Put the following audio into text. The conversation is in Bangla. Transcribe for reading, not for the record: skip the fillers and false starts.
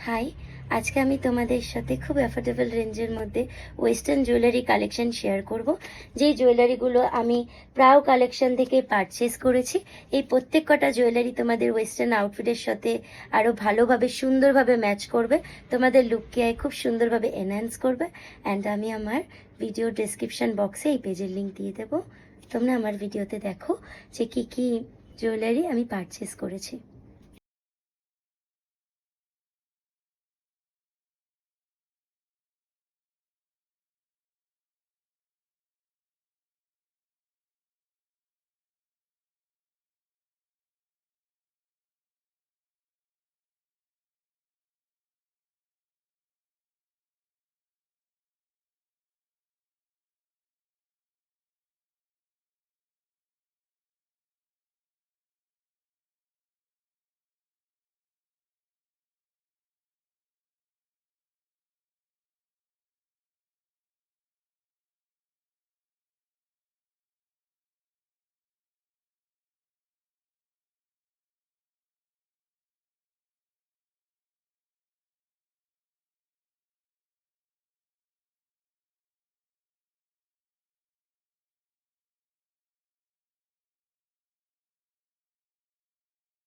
হাই, আজকে আমি তোমাদের সাথে খুব অ্যাফোর্ডেবল রেঞ্জের মধ্যে ওয়েস্টার্ন জুয়েলারি কালেকশন শেয়ার করব। যেই জুয়েলারিগুলো আমি প্রাউ কালেকশন থেকে পারচেস করেছি। এই প্রত্যেক কটা জুয়েলারি তোমাদের ওয়েস্টার্ন আউটফিটের সাথে আরও ভালোভাবে সুন্দরভাবে ম্যাচ করবে, তোমাদের লুককে খুব সুন্দরভাবে এনহ্যান্স করবে। অ্যান্ড আমি আমার ভিডিও ডেসক্রিপশন বক্সে এই পেজের লিঙ্ক দিয়ে দেবো। তোমরা আমার ভিডিওতে দেখো যে কী কী জুয়েলারি আমি পারচেস করেছি।